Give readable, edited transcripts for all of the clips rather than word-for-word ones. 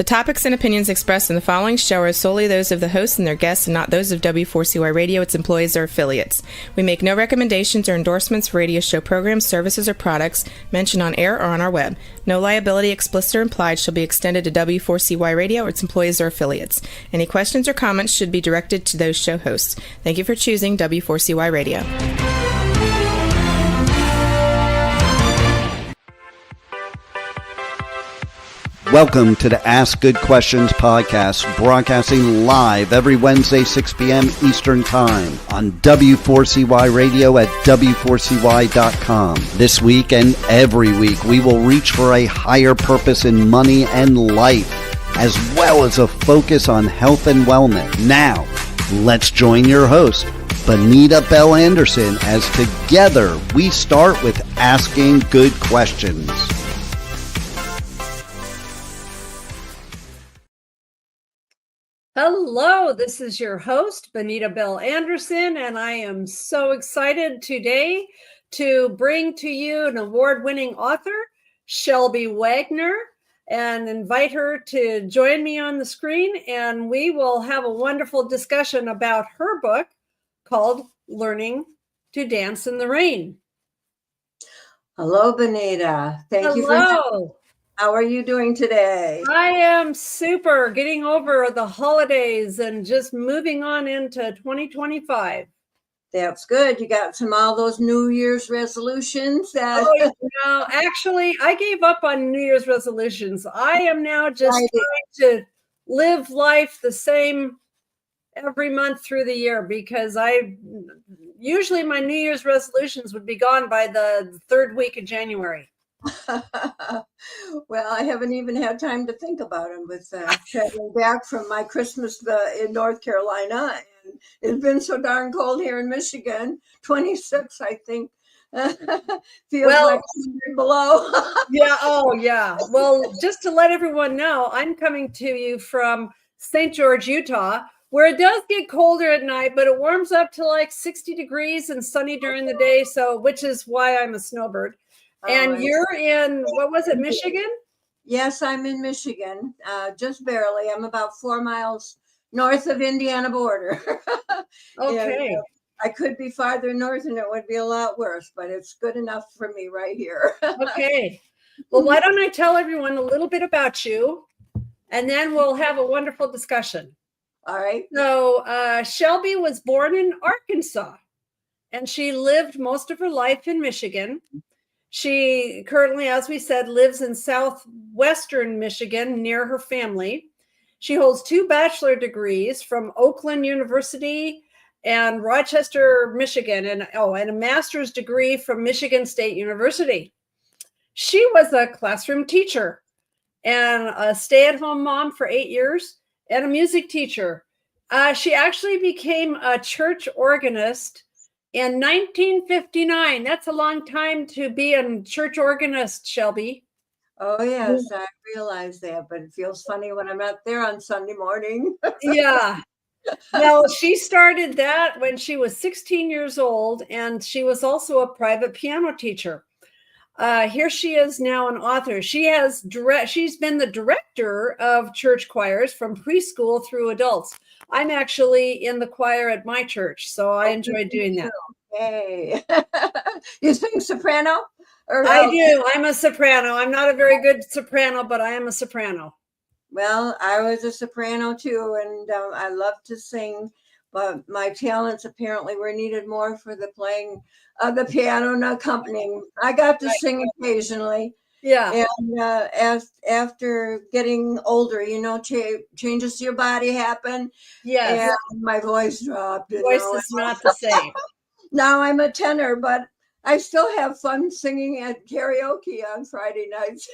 The topics and opinions expressed in the following show are solely those of the hosts and their guests and not those of W4CY Radio, its employees, or affiliates. We make no recommendations or endorsements for radio show programs, services, or products mentioned on air or on our web. No liability, explicit or implied, shall be extended to W4CY Radio or its employees or affiliates. Any questions or comments should be directed to those show hosts. Thank you for choosing W4CY Radio. Welcome to the Ask Good Questions podcast, broadcasting live every Wednesday, 6 p.m. Eastern Time on W4CY Radio at W4CY.com. This week and every week, we will reach for a higher purpose in money and life, as well as a focus on health and wellness. Now, let's join your host, Benita Bell Anderson, as together we start with Asking Good Questions. Hello, this is your host, Benita Bell Anderson, and I am so excited today to bring to you an award-winning author, Shelby Wagner, and invite her to join me on the screen, and we will have a wonderful discussion about her book called Learning to Dance in the Rain. Hello, Benita. Thank you for having me. How are you doing today? I am super, getting over the holidays and just moving on into 2025. That's good. You got all those New Year's resolutions. No, actually, I gave up on New Year's resolutions. I am now just trying to live life the same every month through the year, because usually my New Year's resolutions would be gone by the third week of January. Well, I haven't even had time to think about them with traveling back from my Christmas in North Carolina, and it's been so darn cold here in Michigan. 26, I think. Feels like below. Yeah. Oh, yeah. Well, just to let everyone know, I'm coming to you from St. George, Utah, where it does get colder at night, but it warms up to like 60 degrees and sunny during the day. So, which is why I'm a snowbird. And you're in, what was it, Michigan? Yes, I'm in Michigan, just barely. I'm about 4 miles north of Indiana border. Okay. And, I could be farther north and it would be a lot worse, but it's good enough for me right here. Okay. Well, why don't I tell everyone a little bit about you, and then we'll have a wonderful discussion. All right. So Shelby was born in Arkansas, and she lived most of her life in Michigan. She currently, as we said, lives in southwestern Michigan near her family. She holds 2 bachelor degrees from Oakland University and Rochester, Michigan, and a master's degree from Michigan State University. She was a classroom teacher and a stay-at-home mom for 8 years and a music teacher. She actually became a church organist in 1959. That's a long time to be a church organist, Shelby. Oh, yes, I realize that, but it feels funny when I'm out there on Sunday morning. Yeah. Well, she started that when she was 16 years old, and she was also a private piano teacher. Here she is now an author. She's been the director of church choirs from preschool through adults. I'm actually in the choir at my church, so I enjoy doing that. Hey, you sing soprano? I do. I'm a soprano. I'm not a very good soprano, but I am a soprano. Well, I was a soprano too, and I love to sing, but my talents apparently were needed more for the playing of the piano and accompanying. I got to sing occasionally. Yeah. And after getting older, changes to your body happen. Yes. And my voice dropped. Voice is not the same. Now I'm a tenor, but I still have fun singing at karaoke on Friday nights.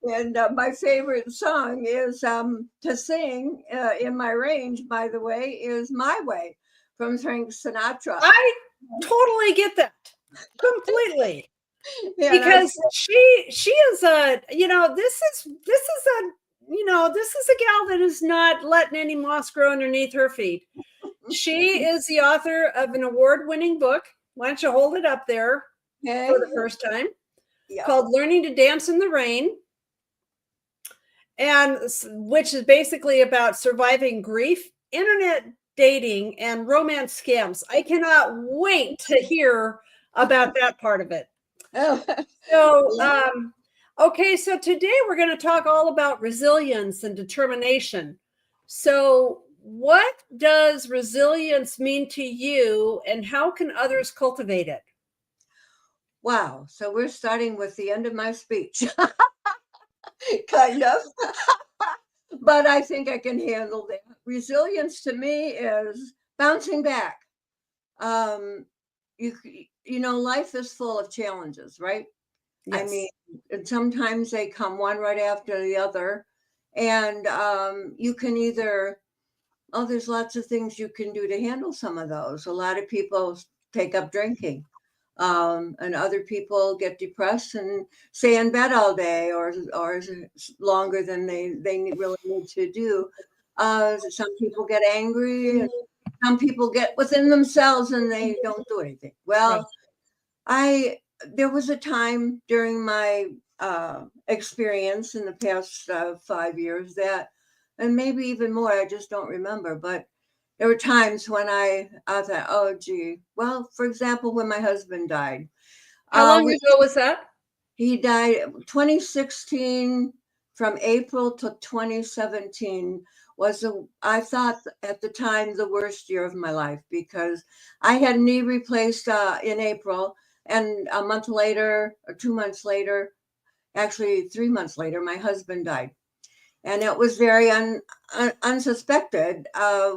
And my favorite song is to sing in my range, by the way, is My Way from Frank Sinatra. I totally get that completely. Yeah, because she is this is a gal that is not letting any moss grow underneath her feet. She is the author of an award-winning book. Why don't you hold it up there for the first time? Yeah. Called Learning to Dance in the Rain. and which is basically about surviving grief, internet dating, and romance scams. I cannot wait to hear about that part of it. So, okay, so today we're going to talk all about resilience and determination. So, what does resilience mean to you, and how can others cultivate it? Wow. So we're starting with the end of my speech, kind of. But I think I can handle that. Resilience to me is bouncing back. You life is full of challenges, right? Yes. I mean, and sometimes they come one right after the other, and you can either there's lots of things you can do to handle some of those. A lot of people take up drinking. And other people get depressed and stay in bed all day or longer than they really need to do. Some people get angry, and some people get within themselves and they don't do anything. Well, there was a time during my experience in the past 5 years that, and maybe even more, I just don't remember, but there were times when I thought, oh, gee. Well, for example, when my husband died. How long ago was that? He died 2016, from April to 2017 was, I thought at the time, the worst year of my life, because I had a knee replaced in April, and a month later, or 2 months later, actually 3 months later, my husband died. And it was very unsuspected.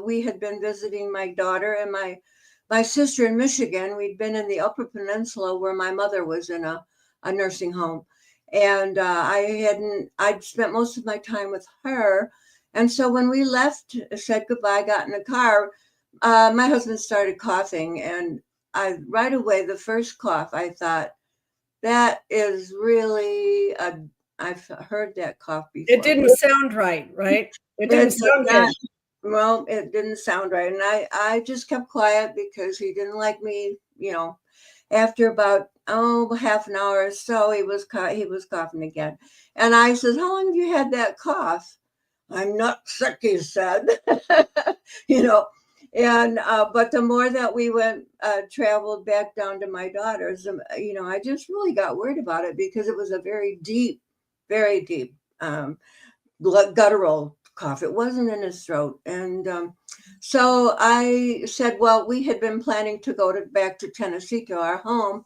We had been visiting my daughter and my sister in Michigan. We'd been in the Upper Peninsula where my mother was in a nursing home. And I'd spent most of my time with her. And so when we left, said goodbye, got in the car, my husband started coughing. And right away, the first cough, I thought, that is really I've heard that cough before. It didn't sound right? It didn't sound good. Well, it didn't sound right. And I just kept quiet because he didn't like me, After about, half an hour or so, he was coughing again. And I said, how long have you had that cough? I'm not sick, he said. And but the more that we traveled back down to my daughter's, I just really got worried about it because it was a very deep guttural cough. It wasn't in his throat. And so I said, well, we had been planning to go back to Tennessee to our home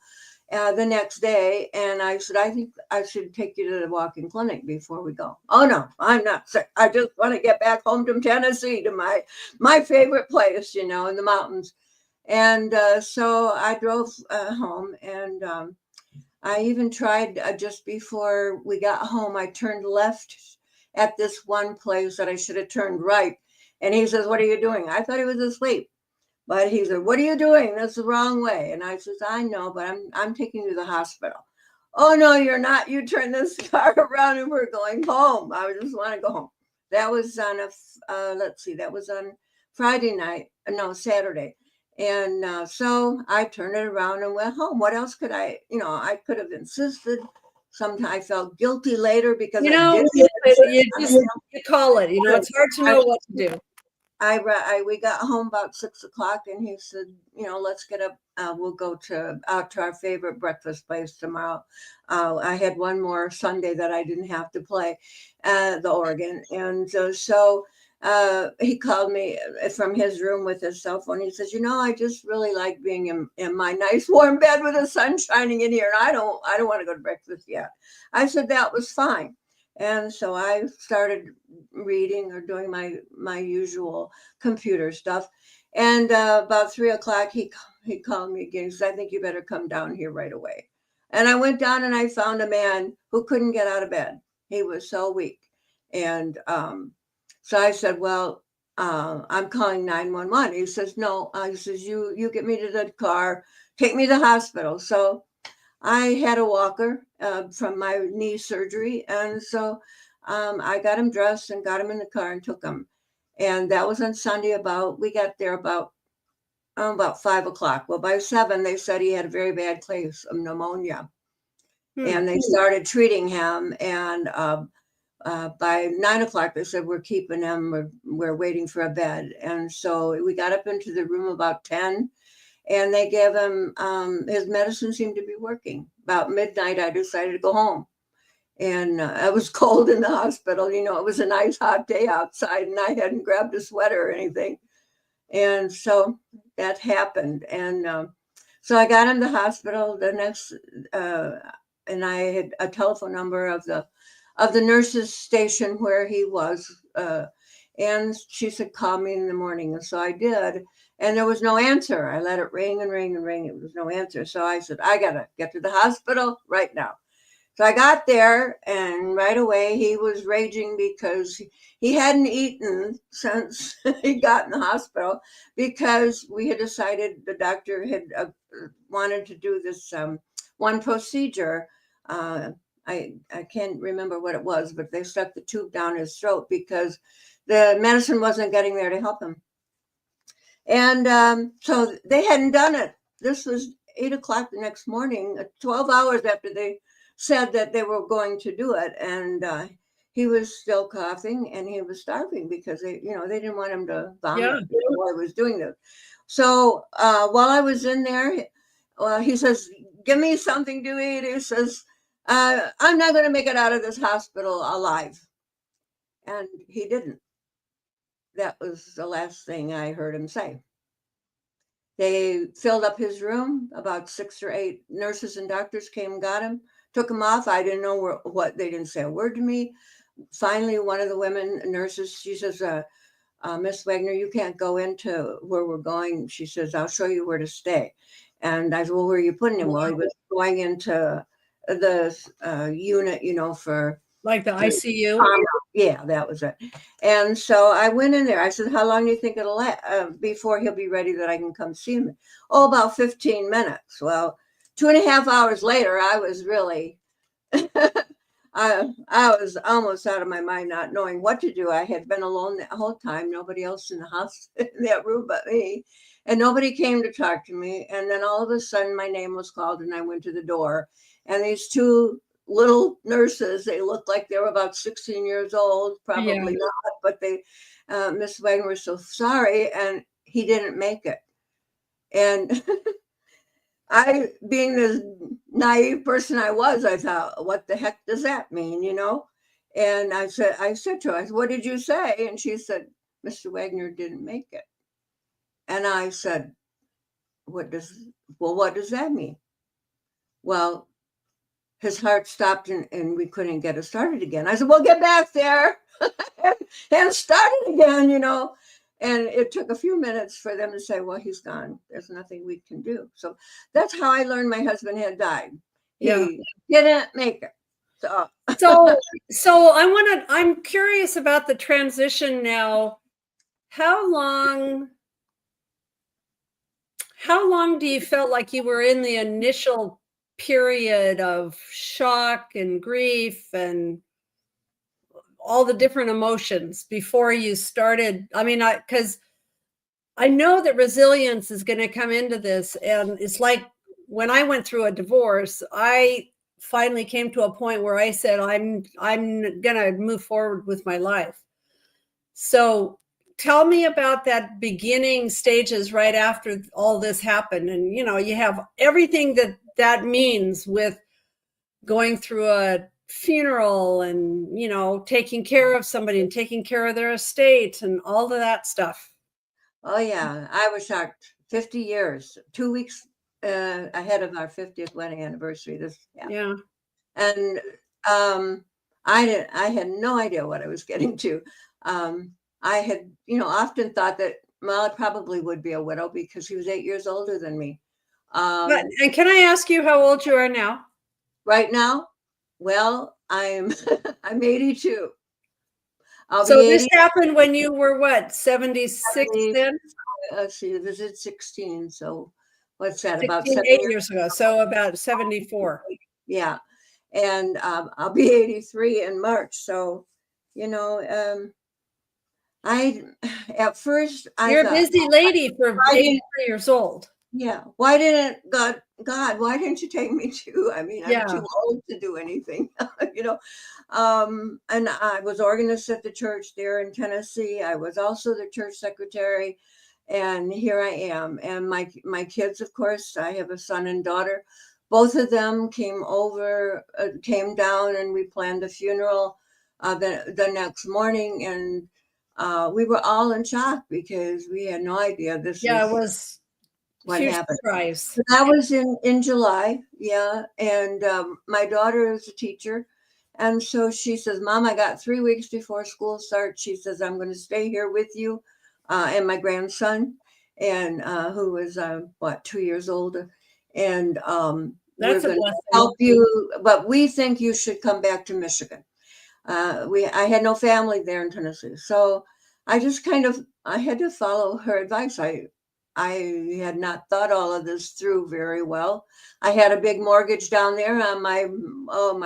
the next day. And I said, I think I should take you to the walk-in clinic before we go. Oh, no, I'm not sick. I just want to get back home to Tennessee, to my favorite place, in the mountains. And so I drove home, and I even tried just before we got home, I turned left at this one place that I should have turned right. And he says, what are you doing? I thought he was asleep. But he said, what are you doing? That's the wrong way. And I says, I know, but I'm taking you to the hospital. Oh, no, you're not. You turn this car around and we're going home. I just want to go home. That was on that was on Saturday. And so I turned it around and went home. What else could I could have insisted. Sometimes I felt guilty later because you call it. It's hard to know what to do. We got home about 6 o'clock, and he said, let's get up. We'll go out to our favorite breakfast place tomorrow. I had one more Sunday that I didn't have to play the organ. And so he called me from his room with his cell phone. He says, I just really like being in my nice warm bed with the sun shining in here. And I don't want to go to breakfast yet. I said, that was fine. And so I started reading or doing my usual computer stuff. And about 3 o'clock, he called me again. He said, I think you better come down here right away. And I went down and I found a man who couldn't get out of bed. He was so weak. And so I said, well, I'm calling 911. He says, no. He says, you get me to the car, take me to the hospital. So I had a walker from my knee surgery. And so I got him dressed and got him in the car and took him. And that was on Sunday. We got there about 5 o'clock. Well, by 7, they said he had a very bad case of pneumonia. And they started treating him. And by 9 o'clock, they said, we're keeping him. We're waiting for a bed. And so we got up into the room about 10, and they gave him, his medicine seemed to be working. About midnight, I decided to go home. And I was cold in the hospital. You know, it was a nice hot day outside, and I hadn't grabbed a sweater or anything. And so that happened. And so I got him to the hospital the next, and I had a telephone number of the nurse's station where he was. And she said, call me in the morning. And so I did. And there was no answer. I let it ring and ring and ring. It was no answer. So I said, I got to get to the hospital right now. So I got there, and right away he was raging because he hadn't eaten since he got in the hospital, because we had decided the doctor had wanted to do this one procedure. I can't remember what it was, but they stuck the tube down his throat because the medicine wasn't getting there to help him. And so they hadn't done it. This was 8 o'clock the next morning, 12 hours after they said that they were going to do it. And he was still coughing, and he was starving because they didn't want him to vomit while he was doing this. So while I was in there, he says, give me something to eat. He says, I'm not going to make it out of this hospital alive. And he didn't. That was the last thing I heard him say. They filled up his room. About 6 or 8 nurses and doctors came and got him, took him off. I didn't know what, they didn't say a word to me. Finally, one of the women nurses, she says, Miss Wagner, you can't go into where we're going. She says, I'll show you where to stay. And I said, well, where are you putting him? Well, he was going into the unit, for like the ICU. Yeah, that was it. And so I went in there. I said, how long do you think it'll last before he'll be ready that I can come see him? Oh, about 15 minutes. Well, 2.5 hours later, I was really, I was almost out of my mind, not knowing what to do. I had been alone the whole time, nobody else in the house, in that room but me. And nobody came to talk to me. And then all of a sudden, my name was called, and I went to the door. And these 2 little nurses, they looked like they were about 16 years old, probably not, but they, Miss Wagner was so sorry, and he didn't make it. And I, being the naive person I was, I thought, what the heck does that mean, And I said to her, I said, what did you say? And she said, Mr. Wagner didn't make it. And I said, what does that mean? Well, his heart stopped, and we couldn't get it started again. I said, well, get back there and start it again, And it took a few minutes for them to say, well, he's gone. There's nothing we can do. So that's how I learned my husband had died. He didn't make it. So I'm curious about the transition now. How long do you felt like you were in the initial period of shock and grief and all the different emotions before you started? I mean, because I know that resilience is going to come into this. And it's like when I went through a divorce, I finally came to a point where I said, I'm going to move forward with my life. So tell me about that beginning stages right after all this happened. And, you have everything that means with going through a funeral and, taking care of somebody and taking care of their estate and all of that stuff. Oh, yeah. I was shocked. 50 years, 2 weeks ahead of our 50th wedding anniversary. Yeah. And I had no idea what I was getting to. I had, often thought that, well, I probably would be a widow because he was 8 years older than me. And can I ask you how old you are now? Right now? Well, I'm 82. So this happened when you were what, 76 then? Let's see, this is 16. So what's that? 16, about 7 years ago. So about 74. Yeah. And I'll be 83 in March. So, at first, you're a busy lady for 83 years old. Yeah. Why didn't God, why didn't you take me to, I mean, I'm Yeah. too old to do anything, you know. And I was organist at the church there in Tennessee. I was also the church secretary, and here I am. And my kids, of course, I have a son and daughter. Both of them came down, and we planned a funeral the next morning, and we were all in shock because we had no idea this Yeah, it is was what huge happened. surprise. So that was in July, yeah. And my daughter is a teacher, and so she says, "Mom, I got 3 weeks before school starts." She says, "I'm going to stay here with you and my grandson, and who was 2 years old, and we're That's a going to blessing. help you. But we think you should come back to Michigan." I had no family there in Tennessee, so I had to follow her advice. I had not thought all of this through very well. I had a big mortgage down there on my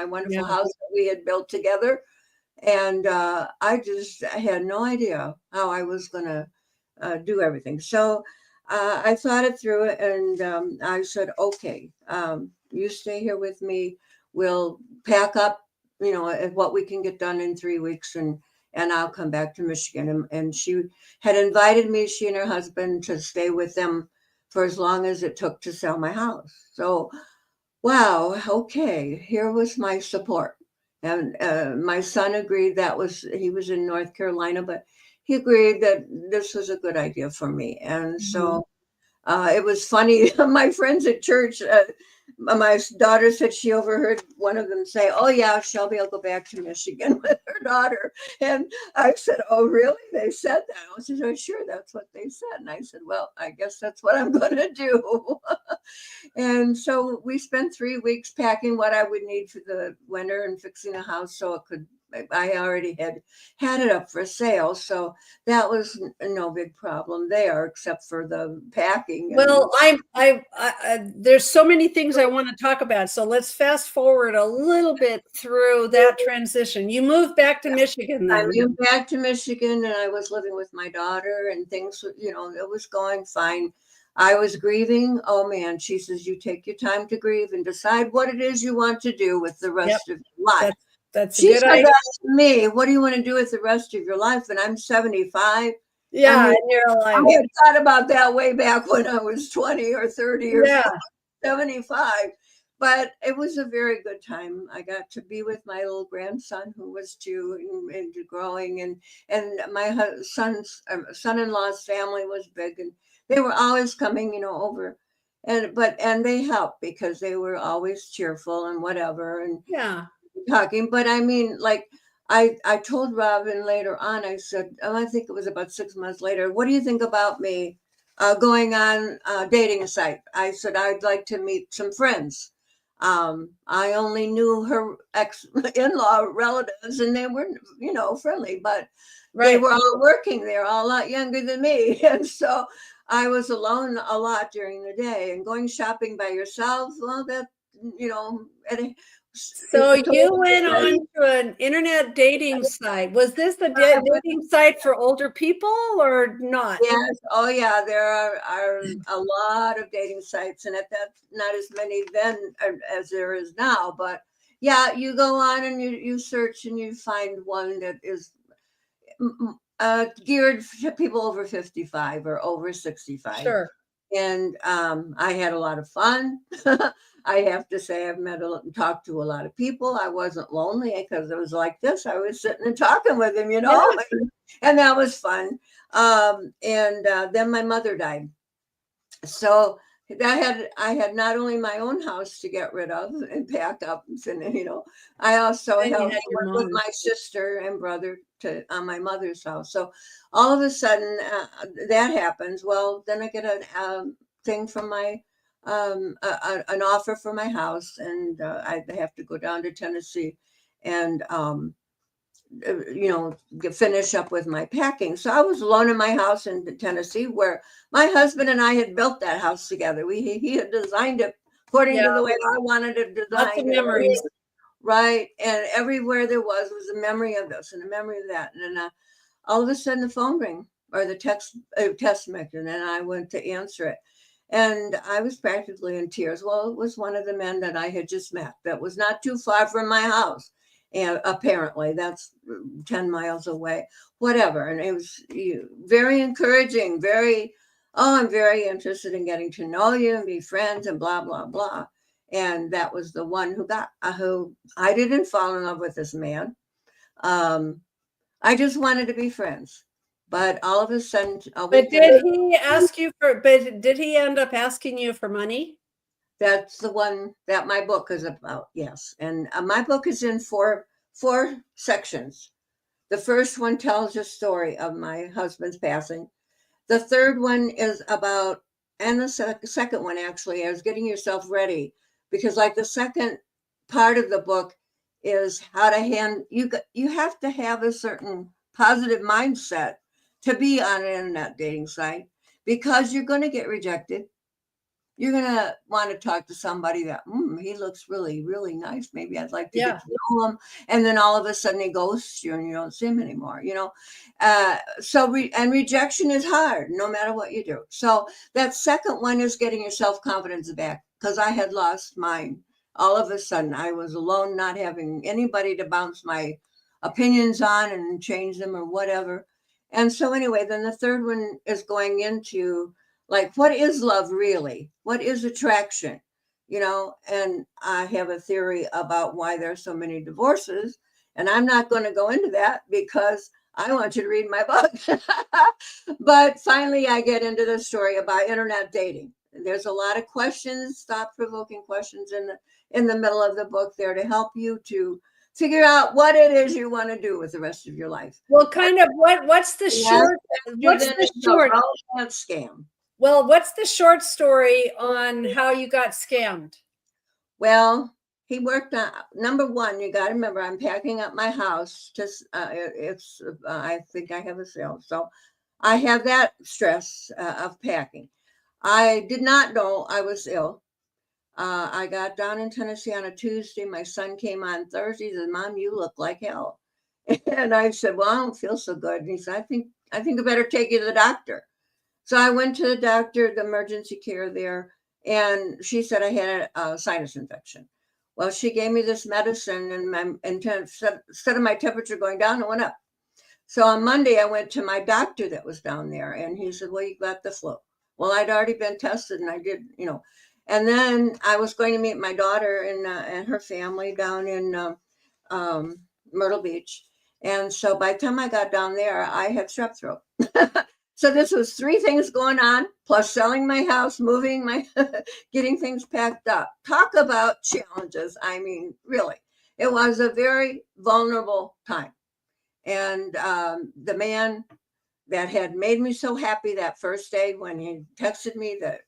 wonderful Yeah. house that we had built together, and I had no idea how I was going to do everything. So I thought it through, and I said, "Okay, you stay here with me. We'll pack up, what we can get done in 3 weeks, and I'll come back to Michigan." And she had invited me, she and her husband, to stay with them for as long as it took to sell my house. So, wow, okay, here was my support. And my son agreed. He was in North Carolina, but he agreed that this was a good idea for me. And Mhm. so it was funny. My friends at church, my daughter said she overheard one of them say, "Oh, yeah, Shelby will go back to Michigan with her daughter." And I said, "Oh, really? They said that?" I said, "Oh, sure, that's what they said." And I said, "Well, I guess that's what I'm going to do." And so we spent 3 weeks packing what I would need for the winter and fixing a house so it could. I already had it up for sale, so that was no big problem there, except for the packing and. Well, there's so many things I want to talk about. So let's fast forward a little bit through that transition. You moved back to Michigan I then. moved back to Michigan, and I was living with my daughter, and things, it was going fine. I was grieving. Oh man, she says, "You take your time to grieve and decide what it is you want to do with the Yep, rest of your life." that's a She good said idea. that to me. "What do you want to do with the rest of your life?" And I'm 75. I Yeah, mean, and you're I like, had thought about that way back when I was 20 or 30 or yeah, 75. But it was a very good time. I got to be with my little grandson who was 2 and growing, and my son-in-law's family was big, and they were always coming, over, and they helped because they were always cheerful and whatever and yeah, talking. But I mean, like, I told Robin later on, I said, I think it was about 6 months later, "What do you think about me going on a dating site?" I said, "I'd like to meet some friends." I only knew her ex in-law relatives, and they were, friendly, but they right. were all working. They're all a lot younger than me. And so I was alone a lot during the day, and going shopping by yourself. Well, that, you know, and So it you went totally. on to an internet dating site. Was this the dating site for older people or not? Yes. Oh, yeah. There are a lot of dating sites, and at that, not as many then as there is now. But yeah, you go on and you search and you find one that is geared to people over 55 or over 65. Sure. And I had a lot of fun. I have to say, I've talked to a lot of people. I wasn't lonely because it was like this. I was sitting and talking with them, Yeah. and that was fun. And then my mother died, so I had not only my own house to get rid of and pack up, and I also Then you helped had your with mom. my sister and brother to on my mother's house. So all of a sudden that happens. Well, then I get a thing from my an offer for my house, and I have to go down to Tennessee and finish up with my packing. So I was alone in my house in Tennessee, where my husband and I had built that house together. He had designed it according Yeah, to the way I wanted it lots of designed, memories. right. And everywhere there was a memory of this and a memory of that. And then all of a sudden, the phone rang or the text message, and I went to answer it. And I was practically in tears. Well, it was one of the men that I had just met that was not too far from my house. And apparently that's 10 miles away, whatever. And it was very encouraging, I'm very interested in getting to know you and be friends and blah, blah, blah. And that was the one who I didn't fall in love with this man. I just wanted to be friends. But all of a sudden, But did he ask you but did he end up asking you for money? That's the one that my book is about, yes. And my book is in four sections. The first one tells a story of my husband's passing. The third one is about, and the second one actually is getting yourself ready. Because like the second part of the book is how to you have to have a certain positive mindset to be on an internet dating site, because you're going to get rejected. You're going to want to talk to somebody that, he looks really, really nice. Maybe I'd like to get to know him. And then all of a sudden he ghosts you and you don't see him anymore, and rejection is hard no matter what you do. So that second one is getting your self-confidence back, because I had lost mine. All of a sudden I was alone, not having anybody to bounce my opinions on and change them or whatever. And so anyway, then the third one is going into, like, what is love really? What is attraction? And I have a theory about why there's so many divorces. And I'm not going to go into that because I want you to read my book. But finally, I get into the story about internet dating. There's a lot of questions, thought-provoking questions in the middle of the book there to help you to figure out what it is you want to do with the rest of your life. Well, kind of what's the short romance scam? Well, what's the short story on how you got scammed? Well, he worked on, number one, you got to remember, I'm packing up my house. I think I have a sale. So I have that stress of packing. I did not know I was ill. I got down in Tennessee on a Tuesday. My son came on Thursday. He said, "Mom, you look like hell." And I said, "Well, I don't feel so good." And he said, I think I better take you to the doctor. So I went to the doctor, the emergency care there, and she said I had a sinus infection. Well, she gave me this medicine, and instead of my temperature going down, it went up. So on Monday, I went to my doctor that was down there, and he said, "Well, you got the flu." Well, I'd already been tested, and I did, And then I was going to meet my daughter and her family down in Myrtle Beach. And so by the time I got down there, I had strep throat. So this was three things going on, plus selling my house, moving getting things packed up. Talk about challenges. I mean, really, it was a very vulnerable time. And the man that had made me so happy that first day when he texted me that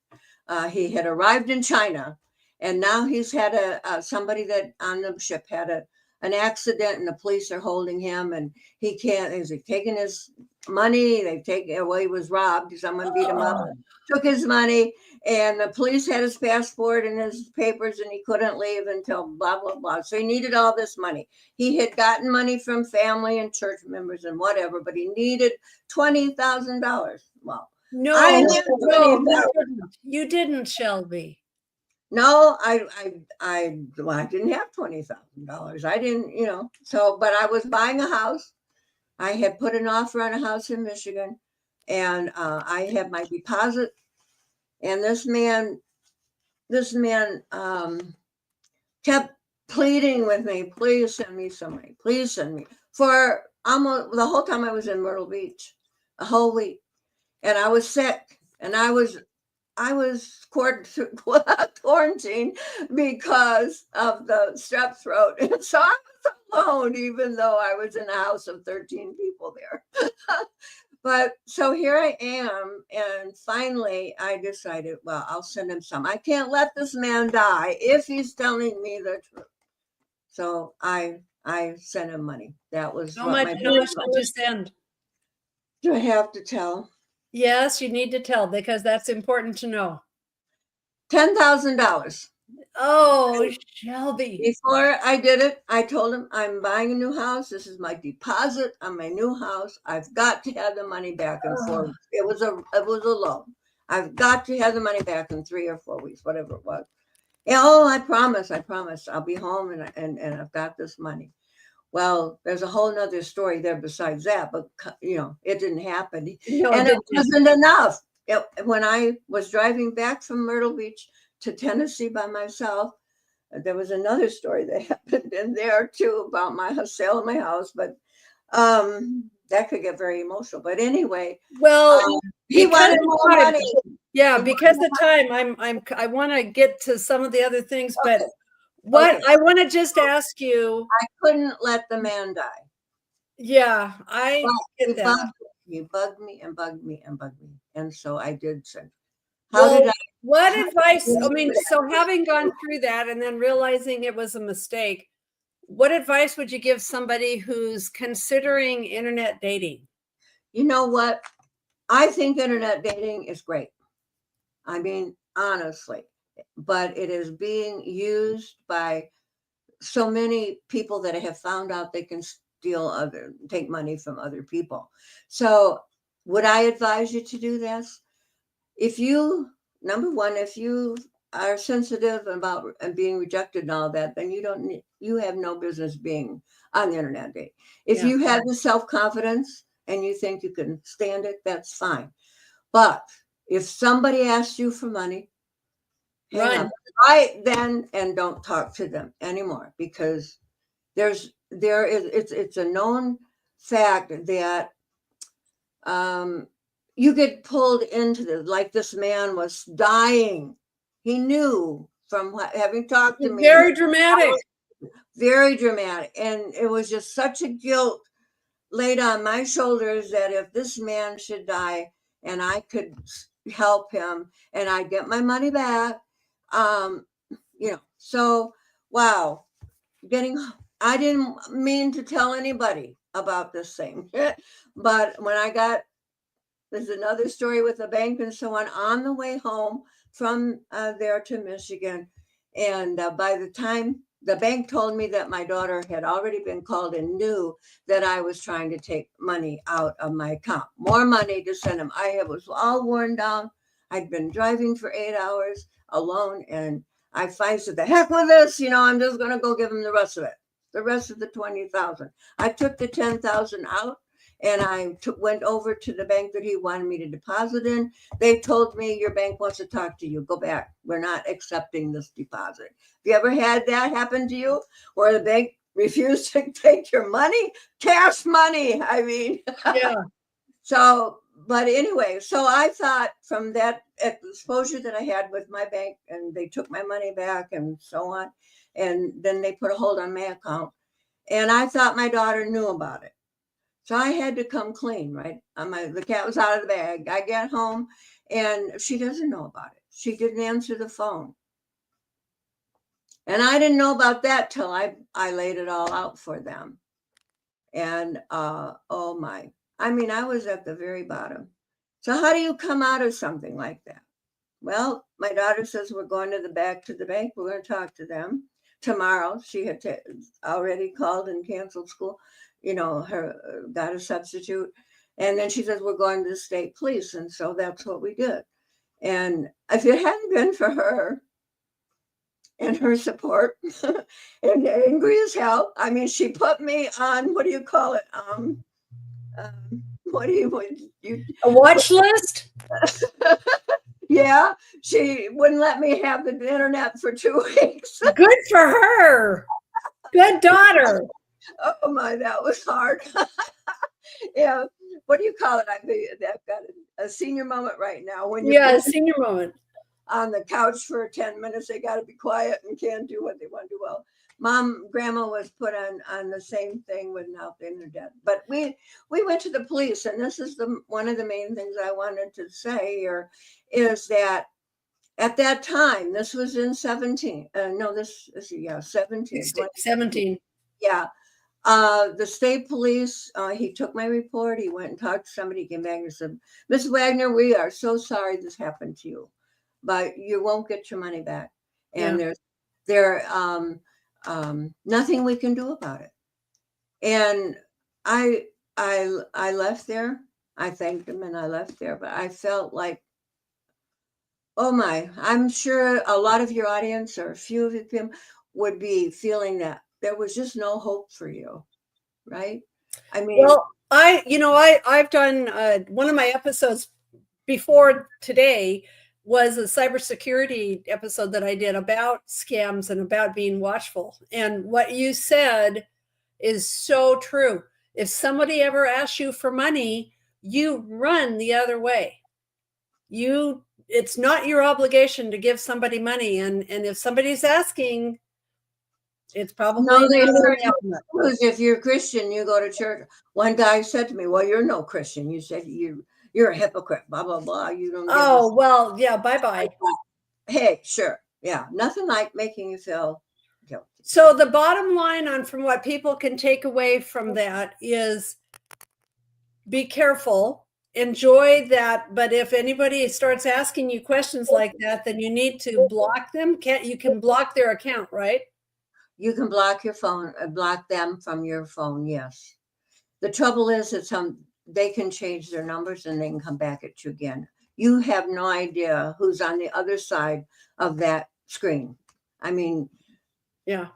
he had arrived in China, and now he's had somebody that on the ship had an accident, and the police are holding him, and he can't. He's taken his money. He was robbed. Someone beat him up, took his money, and the police had his passport and his papers, and he couldn't leave until blah blah blah. So he needed all this money. He had gotten money from family and church members and whatever, but he needed $20,000. Well. No, you didn't, Shelby. No, I didn't have $20,000. I didn't, but I was buying a house. I had put an offer on a house in Michigan, and I had my deposit. And this man kept pleading with me, "Please send me some money. Please send me." For almost the whole time I was in Myrtle Beach, a whole week. And I was sick, and I was quarantined because of the strep throat. And so I was alone, even though I was in a house of 13 people there. But so here I am. And finally I decided, well, I'll send him some. I can't let this man die if he's telling me the truth. So I sent him money. That was how much did you send? Do I have to tell? Yes, you need to tell, because that's important to know. $10,000. Oh, Shelby. Before I did it, I told him, "I'm buying a new house. This is my deposit on my new house. I've got to have the money back in 4 weeks." It was a loan. I've got to have the money back in 3 or 4 weeks, whatever it was. Yeah, oh, I promise, I'll be home and I've got this money. Well, there's a whole nother story there besides that, but it didn't happen. No, And it wasn't enough. When I was driving back from Myrtle Beach to Tennessee by myself, there was another story that happened in there too about my sale of my house, but that could get very emotional. But anyway, well, he wanted more money. Yeah, because of time, I want to get to some of the other things, but I want to just ask you. I couldn't let the man die. Yeah, I get that. He bugged me and bugged me and bugged me, and so I did send. What advice? I mean, so having gone through that and then realizing it was a mistake, what advice would you give somebody who's considering internet dating? You know what? I think internet dating is great. I mean, honestly, but it is being used by so many people that have found out they can take money from other people. So would I advise you to do this? If you, number one, if you are sensitive about being rejected and all that, then you have no business being on the internet date. If you have the self-confidence and you think you can stand it, that's fine. But if somebody asks you for money, hang up right then and don't talk to them anymore, because it's a known fact that you get pulled into this. Like this man was dying. He knew from having talked to me. Very dramatic. Very dramatic. And it was just such a guilt laid on my shoulders that if this man should die and I could help him and I get my money back, so wow, I didn't mean to tell anybody about this thing, but when there's another story with the bank and so on the way home from there to Michigan. And by the time the bank told me that my daughter had already been called and knew that I was trying to take money out of my account, more money to send them. I was all worn down. I'd been driving for 8 hours alone. And I finally said, the heck with this, I'm just going to go give him the rest of it, the rest of the 20,000. I took the 10,000 out. And I went over to the bank that he wanted me to deposit in. They told me, your bank wants to talk to you. Go back. We're not accepting this deposit. Have you ever had that happen to you where the bank refused to take your money? Cash money, I mean. Yeah. But anyway, so I thought from that exposure that I had with my bank, and they took my money back and so on. And then they put a hold on my account. And I thought my daughter knew about it. So I had to come clean, right? The cat was out of the bag. I get home and she doesn't know about it. She didn't answer the phone. And I didn't know about that till I laid it all out for them. And oh my, I mean, I was at the very bottom. So how do you come out of something like that? Well, my daughter says, we're going back to the bank. We're going to talk to them tomorrow. She had already called and canceled school. Got a substitute. And then she says, we're going to the state police. And so that's what we did. And if it hadn't been for her and her support and angry as hell, I mean, she put me on, what do you call it? A watch list? Yeah, she wouldn't let me have the internet for 2 weeks. Good for her. Good daughter. Oh my, that was hard. Yeah, what do you call it? I've got a senior moment right now. When a senior moment on the couch for 10 minutes, they got to be quiet and can't do what they want to do. Well, grandma was put on the same thing without the internet. But we went to the police, and this is one of the main things I wanted to say here is that at that time, this was in 17. 17. 17. Yeah. The state police, he took my report. He went and talked to somebody, came back and said, Ms. Wagner, we are so sorry this happened to you, but you won't get your money back. And there's nothing we can do about it. And I left there. I thanked him and I left there, but I felt like Oh my, I'm sure a lot of your audience, or a few of them, would be feeling that there was just no hope for you, right? I mean, Well, I've done one of my episodes before today was a cybersecurity episode that I did about scams and about being watchful. And what you said is so true. If somebody ever asks you for money, you run the other way. It's not your obligation to give somebody money. And if somebody's asking, it's probably no, they not say very because if you're Christian, you go to church. One guy said to me, "Well, you're no Christian. You said you're a hypocrite. Blah blah blah. You don't give us." Oh, well, yeah, bye-bye. Hey, sure, yeah, nothing like making you feel guilty. So the bottom line on from what people can take away from that is be careful, enjoy that. But if anybody starts asking you questions like that, then you need to block them. You can block their account, right? You can block your phone, block them from your phone. Yes. The trouble is that they can change their numbers and they can come back at you again. You have no idea who's on the other side of that screen. I mean, Yeah.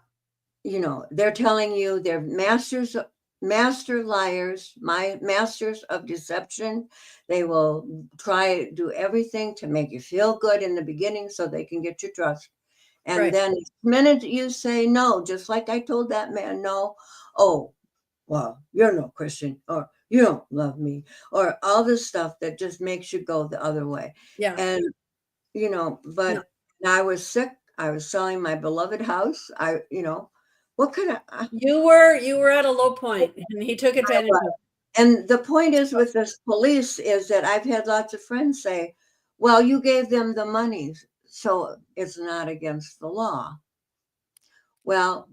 They're telling you they're master liars, masters of deception. They will try to do everything to make you feel good in the beginning so they can get your trust. And Right. then the minute you say no, just like I told that man no, oh, well, you're no Christian, or you don't love me, or all this stuff that just makes you go the other way. Yeah. And, Yeah. but I was sick. I was selling my beloved house. What kind of, You were at a low point and he took advantage of it. and the point is with this police is that I've had lots of friends say, well, you gave them the money, so it's not against the law. Well,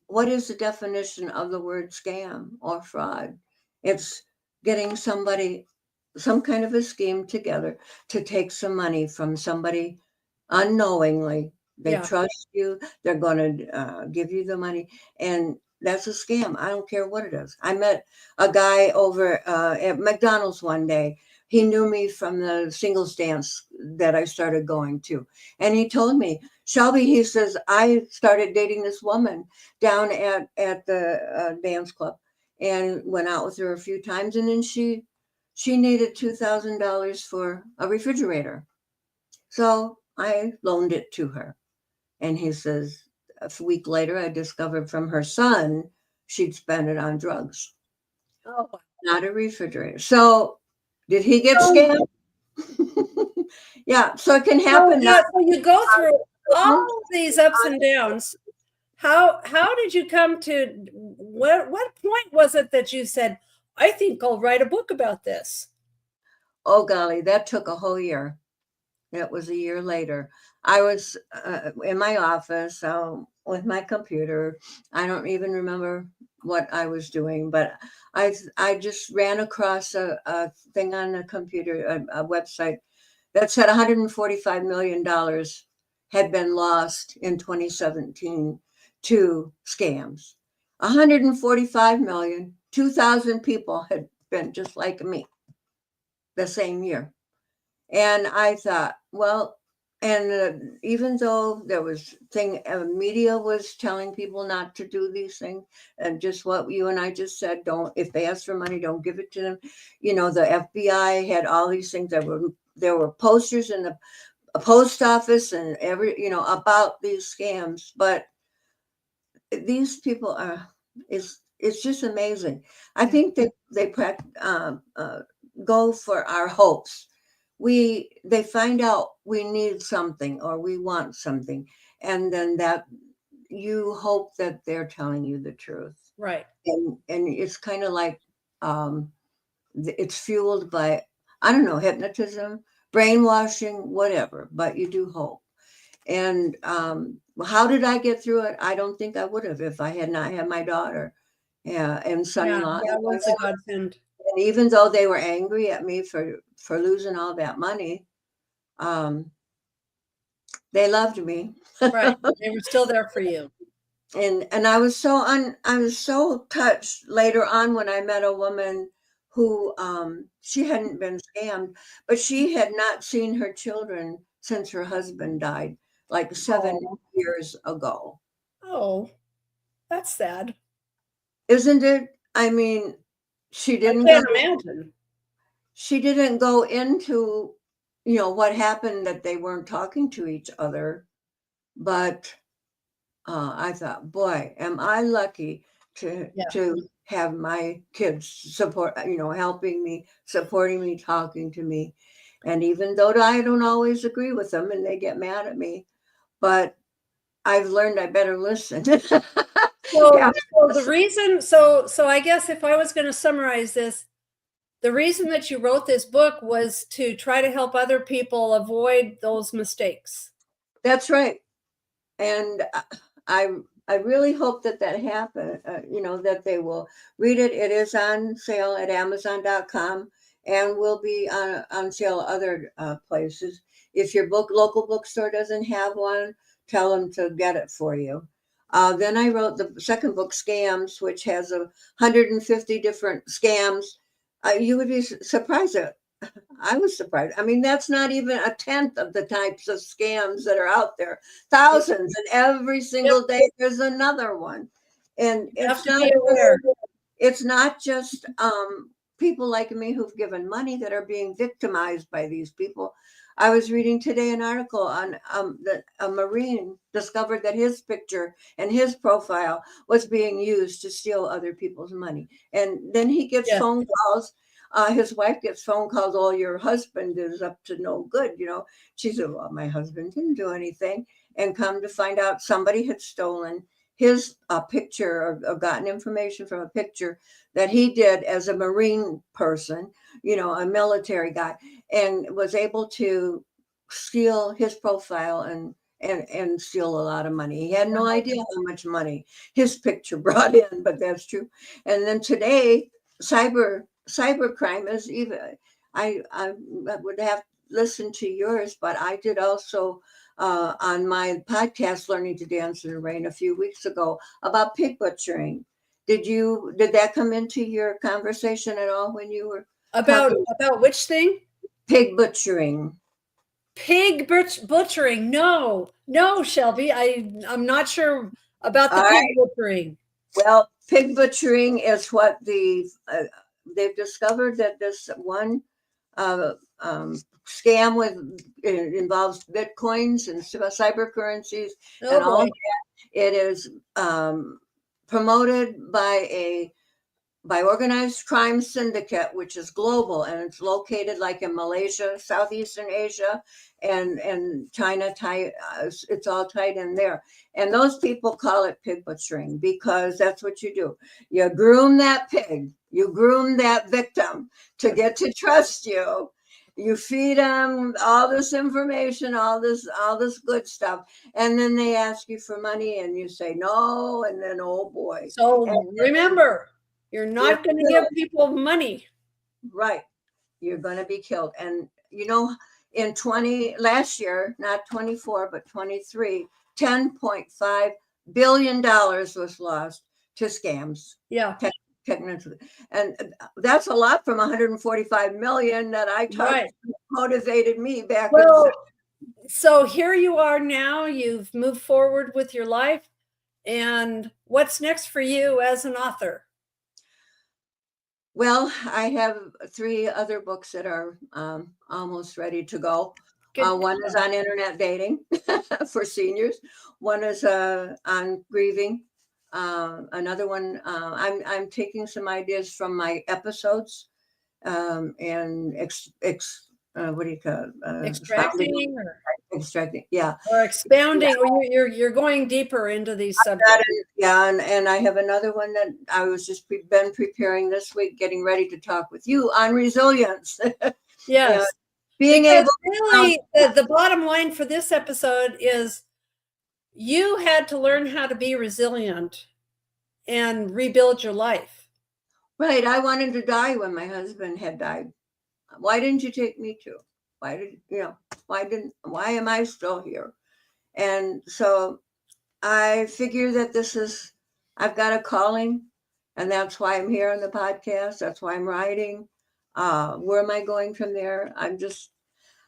what is the definition of the word scam or fraud? It's getting some kind of a scheme together to take some money from somebody unknowingly. They Yeah. trust you. They're going to give you the money. And that's a scam. I don't care what it is. I met a guy over at McDonald's one day. He knew me from the singles dance that I started going to. And he told me, Shelby, he says, I started dating this woman down at the dance club and went out with her a few times. And then she needed $2,000 for a refrigerator. So I loaned it to her. And he says, a week later, I discovered from her son, she'd spent it on drugs, Oh. not a refrigerator. So did he get scammed? Yeah. So it can happen. So you go through all these ups and downs. How did you come to what point was it that you said, I think I'll write a book about this? Oh, golly, that took a whole year. That was a year later. I was in my office with my computer. I don't even remember what I was doing, but I just ran across a thing on the computer, a website that said $145 million had been lost in 2017 to scams. 145 million, 2,000 people had been just like me the same year. And I thought, well, and even though there was media was telling people not to do these things, and just what you and I just said, if they ask for money, don't give it to them. The FBI had all these things there were posters in the post office and about these scams. But these people it's just amazing. I think that they go for our hopes. They find out we need something or we want something, and then that you hope that they're telling you the truth, Right? And it's kind of like it's fueled by, I don't know, hypnotism, brainwashing, whatever, but you do hope. And how did I get through it? I don't think I would have if I had not had my daughter and son-in-law. Yeah, that's a godsend. And even though they were angry at me for losing all that money, they loved me. Right. They were still there for you. And I was so touched later on when I met a woman who she hadn't been scammed, but she had not seen her children since her husband died, like 7 years ago. Oh, that's sad. Isn't it? I mean, she I didn't can't go, imagine. she didn't go into, what happened, that they weren't talking to each other. But I thought, boy, am I lucky to Yeah. have my kids support, helping me, supporting me, talking to me. And even though I don't always agree with them and they get mad at me, but I've learned I better listen. So, Yeah. so the reason, so I guess if I was going to summarize this, the reason that you wrote this book was to try to help other people avoid those mistakes. That's right. And I I really hope that happen. That they will read it. It is on sale at Amazon.com and will be on sale other places. If your local bookstore doesn't have one, tell them to get it for you. Then I wrote the second book, Scams, which has 150 different scams. You would be surprised at. I was surprised. I mean, that's not even a tenth of the types of scams that are out there. Thousands, and every single day there's another one. And it's not just people like me who've given money that are being victimized by these people. I was reading today an article on that a Marine discovered that his picture and his profile was being used to steal other people's money. And then he gets phone calls. His wife gets phone calls, oh, your husband is up to no good. She said, well, my husband didn't do anything. And come to find out, somebody had stolen his picture, or gotten information from a picture that he did as a Marine person, a military guy, and was able to steal his profile and steal a lot of money. He had no idea how much money his picture brought in, but that's true. And then today, cybercrime is even. I would have listened to yours, but I did also on my podcast, Learning to Dance in the Rain, a few weeks ago about pig butchering. Did that come into your conversation at all when you were about which thing? Pig butchering. Pig butchering? No, Shelby. I'm not sure about the pig butchering. Well, pig butchering is what they've discovered, that this one scam involves bitcoins and cyber currencies and all that. It is promoted by organized crime syndicate, which is global, and it's located like in Malaysia, Southeastern Asia, and China. It's all tied in there. And those people call it pig butchering because that's what you do. You groom that pig. You groom that victim to get to trust you. You feed them all this information, all this good stuff, and then they ask you for money, and you say no, and then oh boy. So remember, you're not going to give people money. Right. You're going to be killed. And in last year, not 24, but 23, $10.5 billion was lost to scams. Yeah. And that's a lot from 145 million that I talked motivated me back. Well, so here you are now. You've moved forward with your life. And what's next for you as an author? Well, I have 3 other books that are almost ready to go. One is on internet dating for seniors. One is on grieving. Another one, I'm taking some ideas from my episodes and what do you call it? Extracting, yeah, or expounding, or you're going deeper into these subjects. Yeah, and I have another one that I was just been preparing this week, getting ready to talk with you on resilience. Yes, being able. Really, the bottom line for this episode is you had to learn how to be resilient and rebuild your life. Right, I wanted to die when my husband had died. Why didn't you take me too? Why am I still here? And so I figure that I've got a calling, And that's why I'm here on the podcast. That's why I'm writing. Where am I going from there?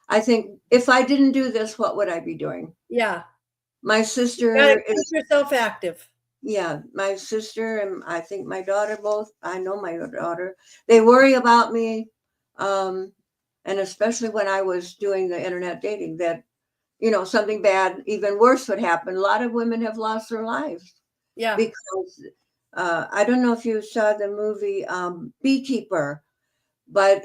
I think if I didn't do this, what would I be doing? Yeah. My You sister gotta keep is, yourself active. yeah, my sister and I think my daughter both, I know my daughter, they worry about me. And especially when I was doing the internet dating, that, something bad, even worse would happen. A lot of women have lost their lives Yeah. because I don't know if you saw the movie Beekeeper, but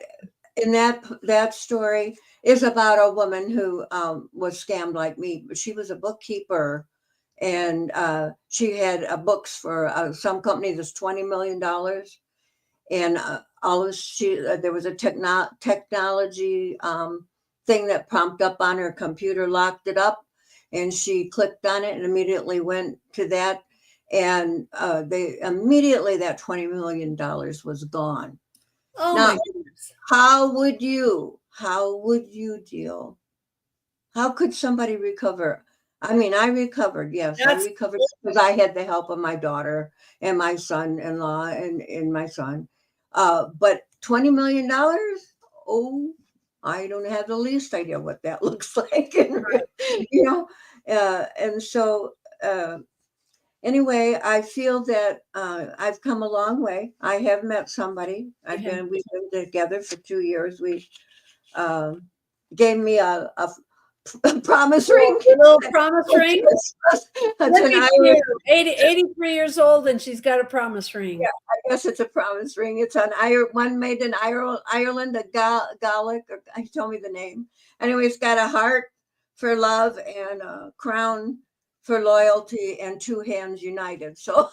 in that story is about a woman who was scammed like me, but she was a bookkeeper, and she had books for some company that's $20 million, and there was a technology thing that prompted up on her computer, locked it up, and she clicked on it and immediately went to that, and they immediately that $20 million was gone. Oh Now, my goodness. how would you deal? How could somebody recover? I mean, I recovered. Yes, I That's recovered because I had the help of my daughter and my son-in-law and my son. But $20 million? Oh, I don't have the least idea what that looks like. And so anyway, I feel that I've come a long way. I have met somebody. We've been together for 2 years. We gave me a promise ring. a little promise ring. That's Look an at Irish. you, 83 years old, and she's got a promise ring. Yeah, I guess it's a promise ring. It's one made in Ireland, a Gaelic. He told me the name. Anyway, it's got a heart for love and a crown for loyalty and two hands united. So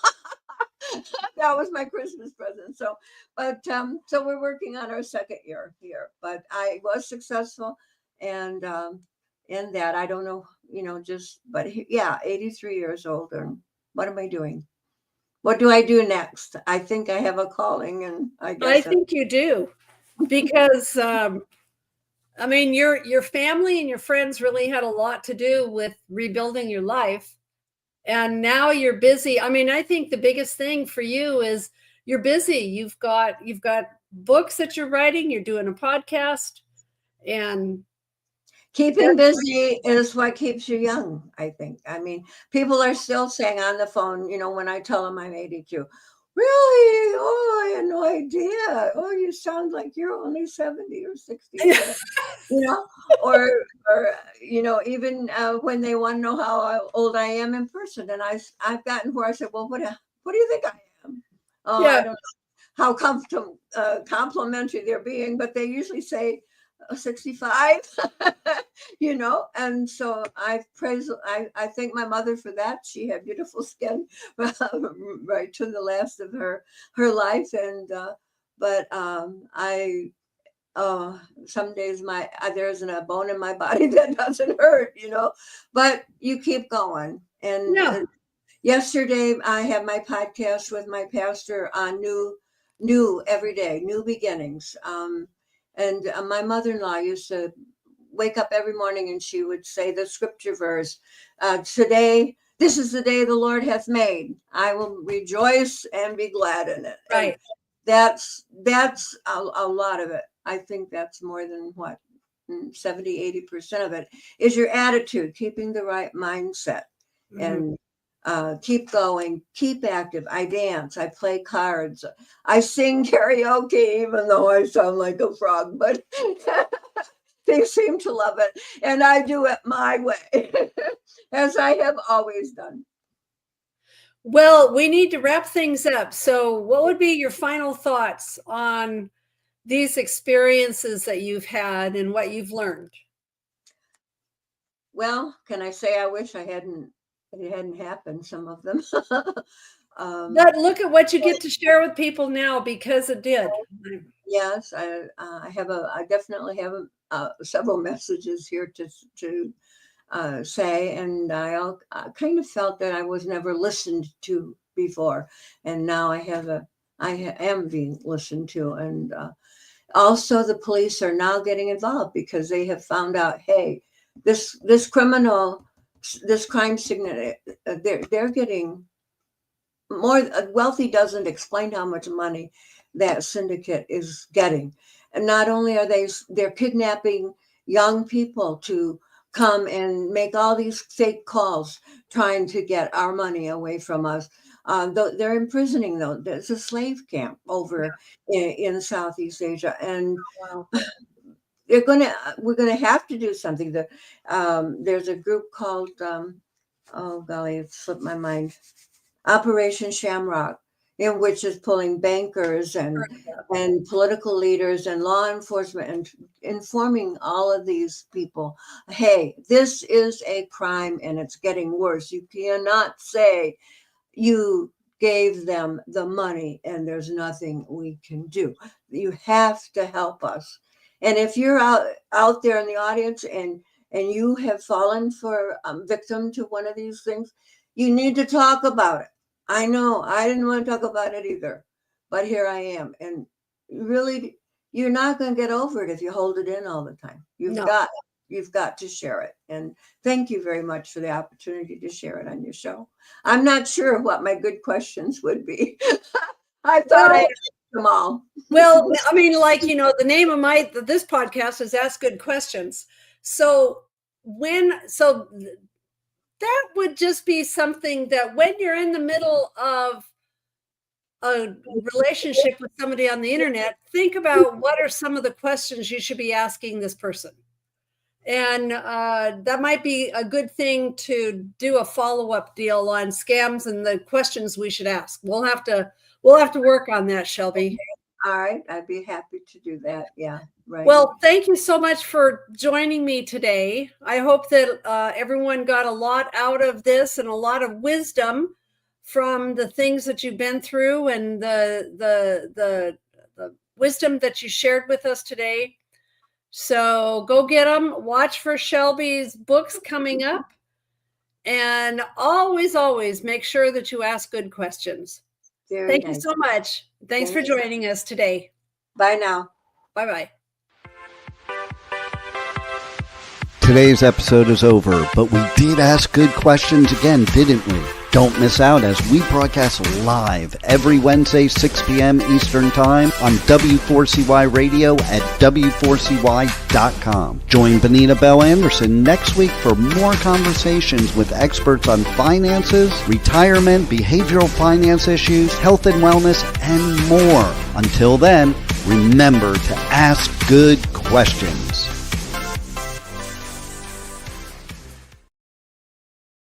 that was my Christmas present. So we're working on our second year here, but I was successful, and in that I don't know, but yeah, 83 years old, and what am I doing? What do I do next? I think I have a calling, and I think you do, because I mean, your family and your friends really had a lot to do with rebuilding your life. And now you're busy. I mean, I think the biggest thing for you is you're busy. You've got books that you're writing, you're doing a podcast, and keeping busy is what keeps you young, I think. I mean, people are still saying on the phone, when I tell them I'm 82, really? Oh, I had no idea. Oh, you sound like you're only 70 or 60. Or even when they want to know how old I am in person, and I've gotten where I said, well, what do you think I am? Oh, yeah. I don't know how complimentary they're being, but they usually say 65. And so I thank my mother for that. She had beautiful skin right to the last of her life, and but some days there isn't a bone in my body that doesn't hurt, but you keep going. And yesterday I had my podcast with my pastor on new every day, new beginnings. And my mother-in-law used to wake up every morning and she would say the scripture verse, today, this is the day the Lord hath made. I will rejoice and be glad in it. Right. And that's a lot of it. I think that's more than 70-80% of it is your attitude, keeping the right mindset, and keep going, keep active. I dance, I play cards, I sing karaoke, even though I sound like a frog, but they seem to love it, and I do it my way, as I have always done. Well, we need to wrap things up. So what would be your final thoughts on these experiences that you've had and what you've learned? Well, can I say I wish it hadn't happened, some of them. But look at what you get to share with people now, because it did. Yes, I definitely have several messages here to say, and I kind of felt that I was never listened to before, and now I am being listened to, and also the police are now getting involved because they have found out, hey, this crime signal, they're getting wealthy doesn't explain how much money that syndicate is getting. And not only they're kidnapping young people to come and make all these fake calls trying to get our money away from us. They're imprisoning them. There's a slave camp over in Southeast Asia, and Wow. we're gonna have to do something. There's a group called oh golly, it slipped my mind. Operation Shamrock, in which is pulling bankers and political leaders and law enforcement and informing all of these people, hey, this is a crime and it's getting worse. You cannot say you gave them the money and there's nothing we can do. You have to help us. And if you're out there in the audience and you have fallen for victim to one of these things, you need to talk about it. I know I didn't want to talk about it either, but here I am. And really, you're not going to get over it if you hold it in all the time. You've got to share it. And thank you very much for the opportunity to share it on your show. I'm not sure what my good questions would be. I thought I answered them all. Well, I mean, like, the name of this podcast is Ask Good Questions. So that would just be something that when you're in the middle of a relationship with somebody on the internet, think about what are some of the questions you should be asking this person. And that might be a good thing to do a follow-up deal on scams and the questions we should ask. We'll have to work on that, Shelby. All right. I'd be happy to do that. Yeah. Right. Well, thank you so much for joining me today. I hope that everyone got a lot out of this and a lot of wisdom from the things that you've been through and the wisdom that you shared with us today. So go get them. Watch for Shelby's books coming up. And always make sure that you ask good questions. Thank you so much. Thanks for joining us today. Bye now. Bye-bye. Today's episode is over, but we did ask good questions again, didn't we? Don't miss out as we broadcast live every Wednesday, 6 p.m. Eastern Time on W4CY Radio at W4CY.com. Join Benita Bell Anderson next week for more conversations with experts on finances, retirement, behavioral finance issues, health and wellness, and more. Until then, remember to ask good questions.